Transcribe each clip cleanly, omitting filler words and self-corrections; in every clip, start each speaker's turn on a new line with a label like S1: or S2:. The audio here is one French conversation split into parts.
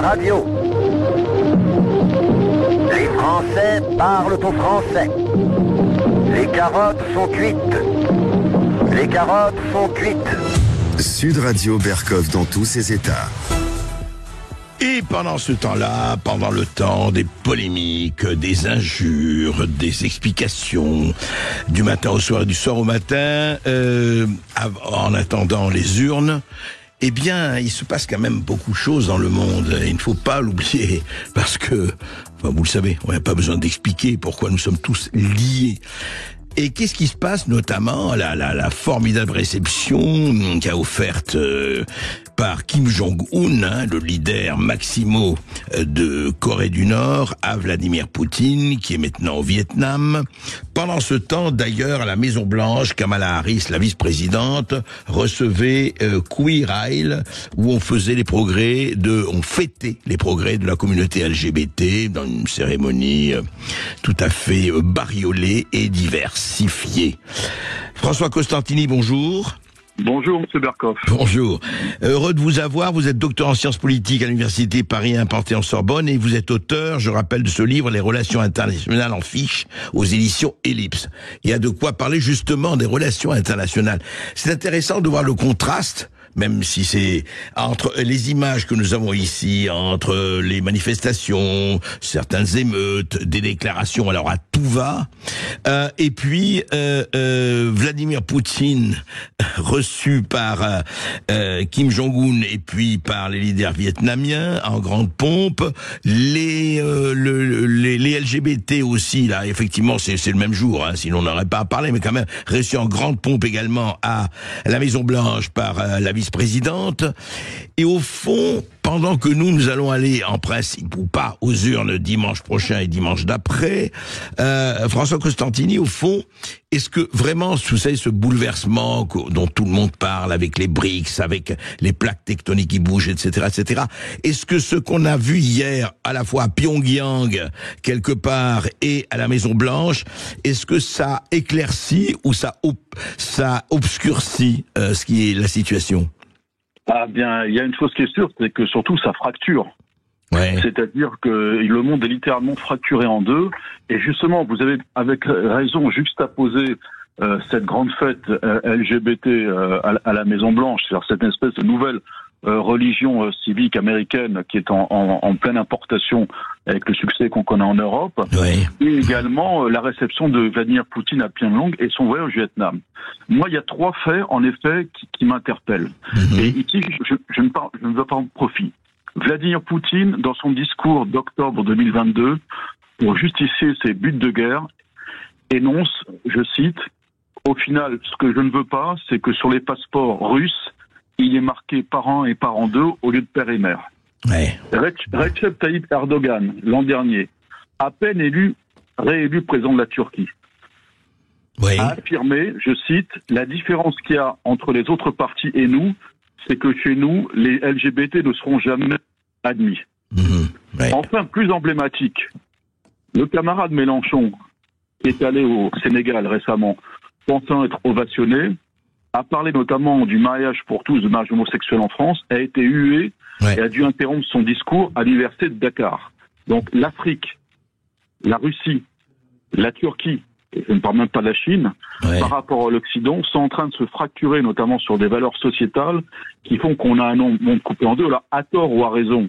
S1: Radio. Les Français parlent au français. Les carottes sont cuites. Les carottes sont cuites.
S2: Sud Radio Berkov dans tous ses états.
S3: Et pendant ce temps-là, pendant le temps des polémiques, des injures, des explications, du matin au soir et du soir au matin, en attendant les urnes, eh bien, il se passe quand même beaucoup de choses dans le monde. Il ne faut pas l'oublier, parce que, enfin, vous le savez, on n'a pas besoin d'expliquer pourquoi nous sommes tous liés. Et qu'est-ce qui se passe, notamment la formidable réception qu'a offerte par Kim Jong-un, le leader maximo de Corée du Nord, à Vladimir Poutine, qui est maintenant au Vietnam. Pendant ce temps, d'ailleurs, à la Maison-Blanche, Kamala Harris, la vice-présidente, recevait Queer Isle, où on fêtait les progrès de la communauté LGBT dans une cérémonie tout à fait bariolée et diversifiée. François Costantini, bonjour.
S4: Bonjour, M. Berkov.
S3: Bonjour. Heureux de vous avoir. Vous êtes docteur en sciences politiques à l'université Paris 1 Panthéon-Sorbonne et vous êtes auteur, je rappelle, de ce livre, Les relations internationales en fiche, aux éditions Ellipse. Il y a de quoi parler justement des relations internationales. C'est intéressant de voir le contraste, même si c'est entre les images que nous avons ici, entre les manifestations, certaines émeutes, des déclarations, alors à tout va, et puis Vladimir Poutine reçu par Kim Jong-un et puis par les leaders vietnamiens en grande pompe, les LGBT aussi, là, effectivement, c'est le même jour, hein, sinon on n'aurait pas à parler, mais quand même reçu en grande pompe également à la Maison-Blanche par la vice-présidente. Et au fond, pendant que nous allons aller en principe ou pas aux urnes dimanche prochain et dimanche d'après, François Costantini, au fond, est-ce que vraiment, vous savez, ce bouleversement dont tout le monde parle avec les BRICS, avec les plaques tectoniques qui bougent, etc., etc., est-ce que ce qu'on a vu hier, à la fois à Pyongyang, quelque part, et à la Maison-Blanche, est-ce que ça éclaircit ou ça obscurcit ce qui est la situation?
S4: Ah bien, il y a une chose qui est sûre, c'est que surtout ça fracture.
S3: Ouais.
S4: C'est-à-dire que le monde est littéralement fracturé en deux. Et justement, vous avez avec raison juxtaposé cette grande fête LGBT à la Maison-Blanche, c'est-à-dire cette espèce de nouvelle religion civique américaine qui est en pleine importation avec le succès qu'on connaît en Europe,
S3: Ouais.
S4: et également la réception de Vladimir Poutine à Pyongyang et son voyage au Vietnam. Moi, il y a trois faits, en effet, qui m'interpellent.
S3: Mm-hmm.
S4: Et ici, je ne veux pas en profiter. Vladimir Poutine, dans son discours d'octobre 2022, pour justifier ses buts de guerre, énonce, je cite, « Au final, ce que je ne veux pas, c'est que sur les passeports russes, il est marqué parent et parent 2 au lieu de père et mère. »
S3: Ouais.
S4: Recep Tayyip Erdogan, l'an dernier, à peine réélu président de la Turquie,
S3: Oui.
S4: a affirmé, je cite, « La différence qu'il y a entre les autres partis et nous, c'est que chez nous, les LGBT ne seront jamais admis. »
S3: Ouais.
S4: Enfin, plus emblématique, le camarade Mélenchon, qui est allé au Sénégal récemment, pensant être ovationné, a parlé notamment du mariage pour tous, du mariage homosexuel en France, a été hué et a dû interrompre son discours à l'université de Dakar. Donc l'Afrique, la Russie, la Turquie, et je ne parle même pas de la Chine, par rapport à l'Occident, sont en train de se fracturer, notamment sur des valeurs sociétales qui font qu'on a un monde coupé en deux. Alors, à tort ou à raison,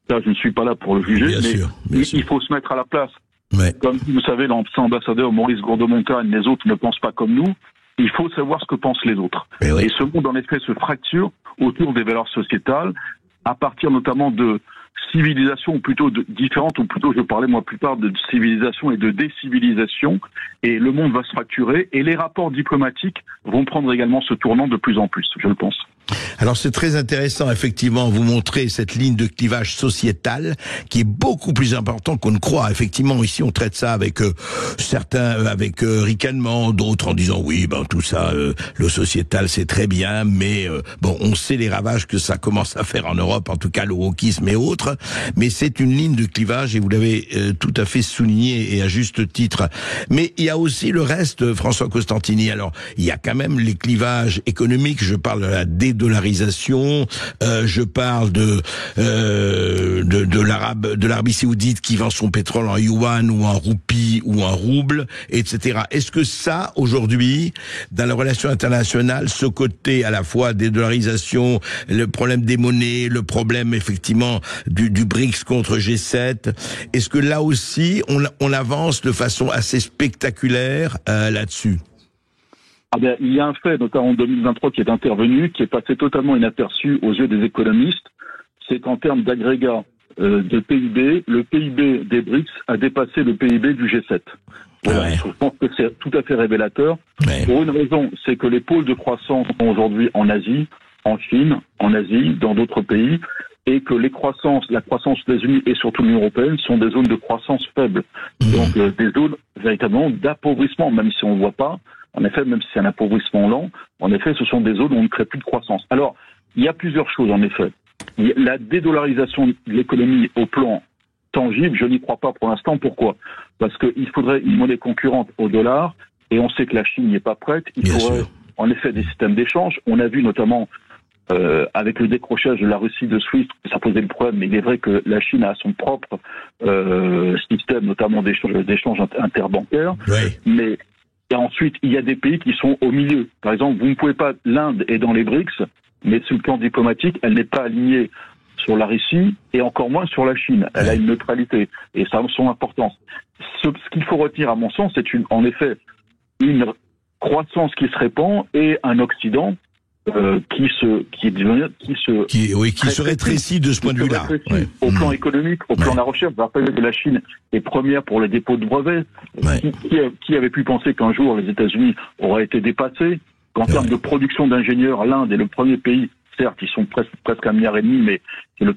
S4: ça, je ne suis pas là pour le juger, mais il faut se mettre à la place.
S3: Ouais.
S4: Comme vous savez, l'ancien ambassadeur Maurice Gourdeau-Montagne, les autres ne pensent pas comme nous. Il faut savoir ce que pensent les autres. Et ce monde, en effet, se fracture autour des valeurs sociétales, à partir notamment de civilisations plutôt différentes, ou plutôt, je parlais moi plus tard de civilisation et de décivilisation, et le monde va se fracturer, et les rapports diplomatiques vont prendre également ce tournant de plus en plus, je le pense.
S3: Alors c'est très intéressant, effectivement, vous montrer cette ligne de clivage sociétal qui est beaucoup plus important qu'on ne croit. Effectivement, ici on traite ça avec certains avec ricanement, d'autres en disant oui, ben tout ça, le sociétal c'est très bien, mais bon, on sait les ravages que ça commence à faire en Europe, en tout cas le wokisme et autres. Mais c'est une ligne de clivage et vous l'avez tout à fait souligné et à juste titre. Mais il y a aussi le reste, François Costantini. Alors il y a quand même les clivages économiques. Je parle de la dédollarisation, je parle de l'Arabie Saoudite qui vend son pétrole en yuan ou en roupie ou en rouble, etc. Est-ce que ça, aujourd'hui, dans la relation internationale, ce côté à la fois dédollarisation, le problème des monnaies, le problème effectivement du BRICS contre G7, est-ce que là aussi on avance de façon assez spectaculaire là-dessus?
S4: Il y a un fait, notamment en 2023, qui est intervenu, qui est passé totalement inaperçu aux yeux des économistes. C'est qu'en termes d'agrégat de PIB, le PIB des BRICS a dépassé le PIB du G7. Voilà. Ouais. Je pense que c'est tout à fait révélateur. Ouais. Pour une raison, c'est que les pôles de croissance sont aujourd'hui en Asie, en Chine, en Asie, dans d'autres pays, et que la croissance des États-Unis et surtout l'Union européenne sont des zones de croissance faibles. Donc des zones véritablement d'appauvrissement, même si on ne voit pas. En effet, même si c'est un appauvrissement lent, en effet, ce sont des zones où on ne crée plus de croissance. Alors, il y a plusieurs choses, en effet. La dédollarisation de l'économie au plan tangible, je n'y crois pas pour l'instant. Pourquoi? Parce qu'il faudrait une monnaie concurrente au dollar, et on sait que la Chine n'y est pas prête. Il faudrait, en effet, des systèmes d'échange. On a vu notamment, avec le décrochage de la Russie de SWIFT, ça posait le problème, mais il est vrai que la Chine a son propre système, notamment d'échange interbancaire. Oui. Mais et ensuite, il y a des pays qui sont au milieu. Par exemple, vous ne pouvez pas... L'Inde est dans les BRICS, mais sur le plan diplomatique, elle n'est pas alignée sur la Russie et encore moins sur la Chine. Elle a une neutralité et ça a son importance. Ce qu'il faut retenir, à mon sens, c'est en effet une croissance qui se répand et un Occident qui se rétrécit de ce point de vue-là. Ouais. Au plan économique, au plan de la recherche. Je rappelle que la Chine est première pour les dépôts de brevets. Ouais. Qui avait pu penser qu'un jour les États-Unis auraient été dépassés? Qu'en termes de production d'ingénieurs, l'Inde est le premier pays, certes, ils sont presque 1,5 milliard, mais c'est le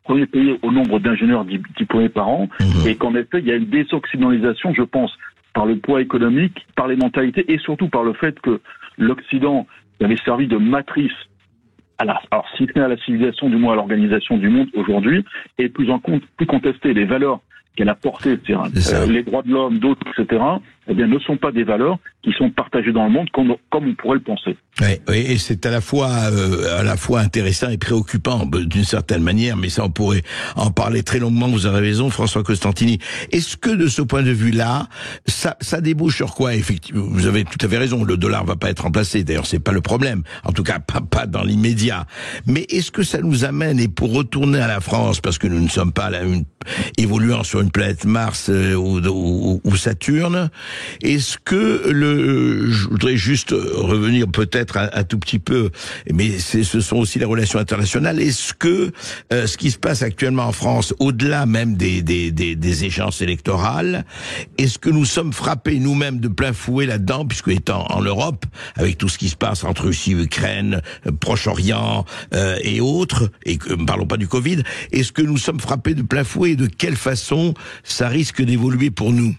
S4: premier pays au nombre d'ingénieurs diplômés par an, et qu'en effet, il y a une désoccidentalisation, je pense, par le poids économique, par les mentalités, et surtout par le fait que l'Occident avait servi de matrice alors si ce n'est à la civilisation, du moins à l'organisation du monde aujourd'hui, est plus contesté. Les valeurs qu'elle a portées, les droits de l'homme, d'autres, etc., eh bien, ne sont pas des valeurs qui sont partagées dans le monde comme on pourrait le penser.
S3: Oui, et c'est à la fois intéressant et préoccupant d'une certaine manière, mais ça on pourrait en parler très longuement. Vous avez raison, François Costantini. Est-ce que de ce point de vue-là, ça débouche sur quoi? Effectivement, vous avez tout à fait raison. Le dollar va pas être remplacé. D'ailleurs, c'est pas le problème. En tout cas, pas dans l'immédiat. Mais est-ce que ça nous amène, et pour retourner à la France, parce que nous ne sommes pas évoluant sur une planète Mars ou Saturne, est-ce que je voudrais juste revenir peut-être un tout petit peu, mais ce sont aussi les relations internationales. Est-ce que ce qui se passe actuellement en France, au-delà même des échéances électorales, est-ce que nous sommes frappés nous-mêmes de plein fouet là-dedans, puisque étant en Europe, avec tout ce qui se passe entre Russie, Ukraine, Proche-Orient et autres, et parlons pas du Covid, est-ce que nous sommes frappés de plein fouet et de quelle façon ça risque d'évoluer pour nous?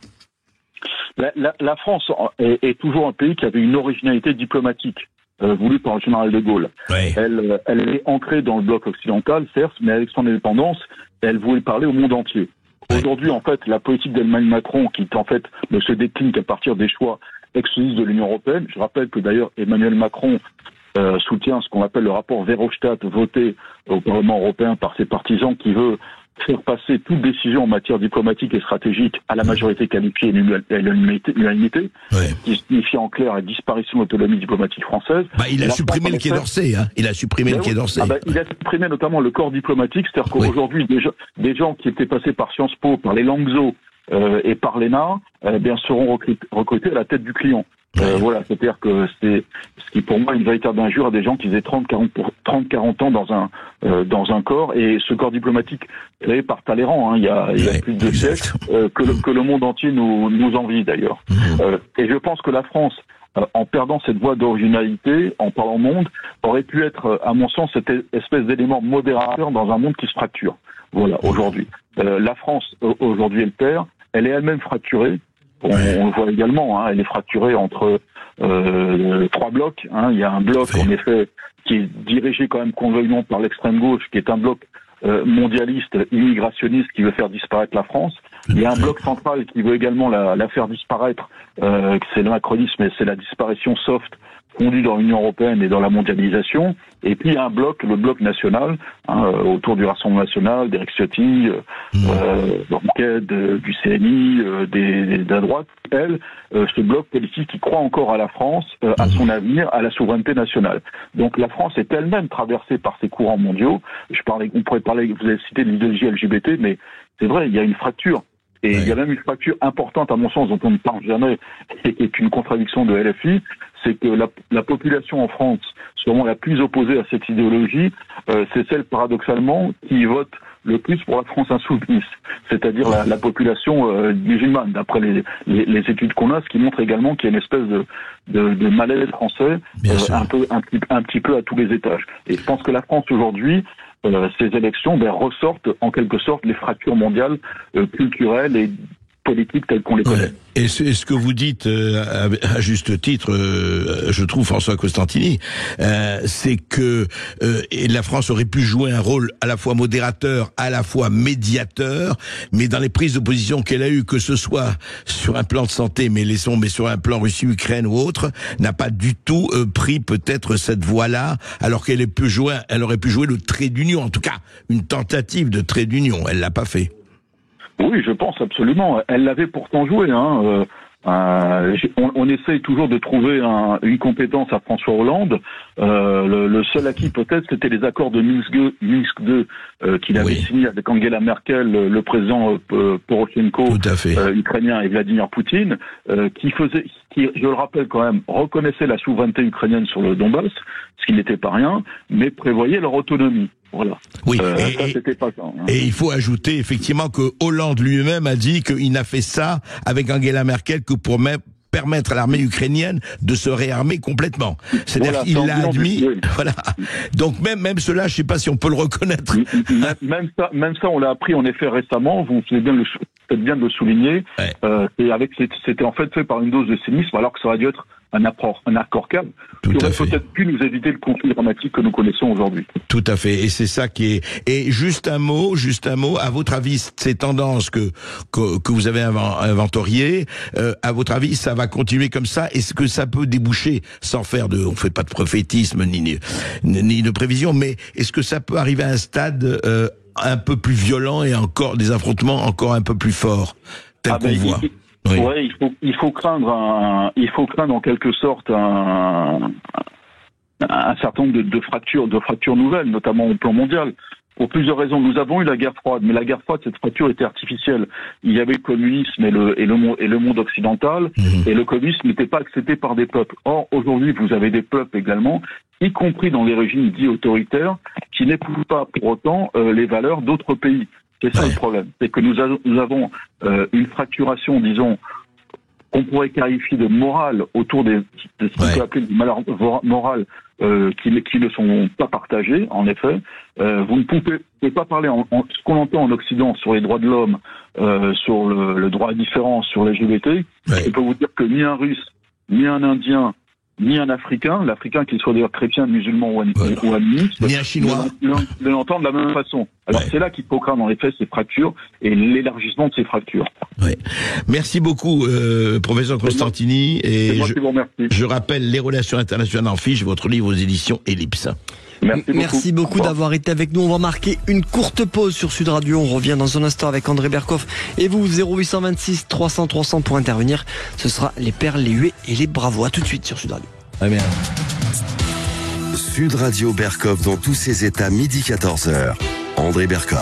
S4: La France est toujours un pays qui avait une originalité diplomatique voulue par le général de Gaulle. Oui. Elle est ancrée dans le bloc occidental, certes, mais avec son indépendance, elle voulait parler au monde entier. Oui. Aujourd'hui, en fait, la politique d'Emmanuel Macron, qui en fait ne se décline qu'à partir des choix exclusifs de l'Union européenne. Je rappelle que d'ailleurs Emmanuel Macron soutient ce qu'on appelle le rapport Verhofstadt voté au Parlement européen par ses partisans, qui veut faire passer toute décision en matière diplomatique et stratégique à la majorité qualifiée et à l'unanimité, qui signifie en clair la disparition de l'autonomie diplomatique française.
S3: Il a supprimé le Quai d'Orsay, hein. Il a supprimé le Quai d'Orsay.
S4: Il a supprimé notamment le corps diplomatique, c'est-à-dire qu'aujourd'hui, des gens qui étaient passés par Sciences Po, par les Langso et par l'ENA, seront recrutés à la tête du client. Voilà, c'est-à-dire que c'est ce qui pour moi est une véritable injure à des gens qui faisaient 30-40 ans dans un corps, et ce corps diplomatique créé par Talleyrand, hein, il y a plus de 2 siècles, que le monde entier nous envie d'ailleurs. Et je pense que la France, en perdant cette voie d'originalité, en parlant monde, aurait pu être, à mon sens, cette espèce d'élément modérateur dans un monde qui se fracture. Voilà, aujourd'hui. La France, aujourd'hui, elle perd, elle est elle-même fracturée. On le voit également, hein, elle est fracturée entre 3 blocs. Hein. Il y a un bloc, en effet, qui est dirigé quand même convenablement par l'extrême gauche, qui est un bloc mondialiste, immigrationniste, qui veut faire disparaître la France. Il y a un bloc central qui veut également la faire disparaître, c'est le macronisme, et c'est la disparition soft fondu dans l'Union européenne et dans la mondialisation. Et puis il y a un bloc, le bloc national, autour du Rassemblement national, d'Éric Ciotti, d'Enquête, du CNI, de la droite. Ce bloc politique qui croit encore à la France, à son avenir, à la souveraineté nationale. Donc la France est elle-même traversée par ces courants mondiaux. On pourrait parler, vous avez cité l'idéologie LGBT, mais c'est vrai, il y a une fracture. Et il y a même une fracture importante, à mon sens, dont on ne parle jamais, et qui est une contradiction de LFI, c'est que la population en France, sûrement la plus opposée à cette idéologie, c'est celle, paradoxalement, qui vote le plus pour la France insoumise, c'est-à-dire la population musulmane, d'après les études qu'on a, ce qui montre également qu'il y a une espèce de malaise français, un petit peu à tous les étages. Et je pense que la France, aujourd'hui, ces élections ressortent en quelque sorte les fractures mondiales culturelles et politiques telles qu'on les connaît.
S3: Et ce que vous dites à juste titre, je trouve, François Costantini, c'est que la France aurait pu jouer un rôle à la fois modérateur, à la fois médiateur, mais dans les prises de position qu'elle a eues, que ce soit sur un plan de santé, mais sur un plan Russie-Ukraine ou autre, n'a pas du tout pris peut-être cette voie-là, alors qu'elle aurait pu jouer le trait d'union, en tout cas une tentative de trait d'union. Elle l'a pas fait.
S4: Oui, je pense absolument. Elle l'avait pourtant joué. On essaye toujours de trouver une compétence à François Hollande. Le seul acquis peut-être, c'était les accords de Minsk II qu'il avait signés avec Angela Merkel, le président Poroshenko ukrainien et Vladimir Poutine, qui, je le rappelle quand même, reconnaissait la souveraineté ukrainienne sur le Donbass, ce qui n'était pas rien, mais prévoyait leur autonomie. Voilà.
S3: Oui,
S4: c'était pas ça.
S3: Et il faut ajouter effectivement que Hollande lui-même a dit qu'il n'a fait ça avec Angela Merkel que pour permettre à l'armée ukrainienne de se réarmer complètement. C'est-à-dire qu'il l'a admis. Voilà. Donc même cela, je sais pas si on peut le reconnaître.
S4: Même ça, on l'a appris en effet récemment. Vous faites bien de le souligner. Et c'était en fait fait par une dose de cynisme, alors que ça aurait dû être un accord cadre qui aurait peut-être pu nous éviter le conflit dramatique que nous connaissons aujourd'hui.
S3: Tout à fait. Et c'est ça qui est. Et juste un mot. À votre avis, ces tendances que vous avez inventoriées, à votre avis, ça va continuer comme ça? Est-ce que ça peut déboucher, sans faire on fait pas de prophétisme ni de prévision, mais est-ce que ça peut arriver à un stade un peu plus violent et encore des affrontements encore un peu plus forts, tel qu'on voit?
S4: Oui. Ouais, il faut craindre en quelque sorte un certain nombre de fractures nouvelles, notamment au plan mondial. Pour plusieurs raisons. Nous avons eu la guerre froide, mais la guerre froide, cette fracture était artificielle. Il y avait le communisme et le monde occidental, et le communisme n'était pas accepté par des peuples. Or, aujourd'hui, vous avez des peuples également, y compris dans les régimes dits autoritaires, qui n'éprouvent pas pour autant les valeurs d'autres pays. C'est ça le problème. C'est que nous avons une fracturation, disons, qu'on pourrait qualifier de morale autour de ce qu'on peut appeler du malheur moral qui ne sont pas partagés, en effet. Vous ne pouvez pas parler ce qu'on entend en Occident sur les droits de l'homme, sur le droit à la différence, sur LGBT. Je peux vous dire que ni un Russe, ni un Indien, ni un Africain, l'Africain qu'il soit d'ailleurs chrétien, musulman ou animiste,
S3: ni un Chinois,
S4: ne l'entend de la même façon. Alors c'est là qu'il faut craindre en effet ces fractures et l'élargissement de ces fractures.
S3: Merci beaucoup, professeur Costantini. Et je rappelle Les Relations internationales en fiche, votre livre aux éditions Ellipse.
S5: Merci beaucoup d'avoir été avec nous. On va marquer une courte pause sur Sud Radio. On revient dans un instant avec André Berkoff. Et vous, 0826 300 300 pour intervenir. Ce sera les perles, les huées et les bravos. À tout de suite sur Sud Radio.
S3: Très bien.
S2: Sud Radio Berkoff dans tous ses états, midi 14h. André Berkoff.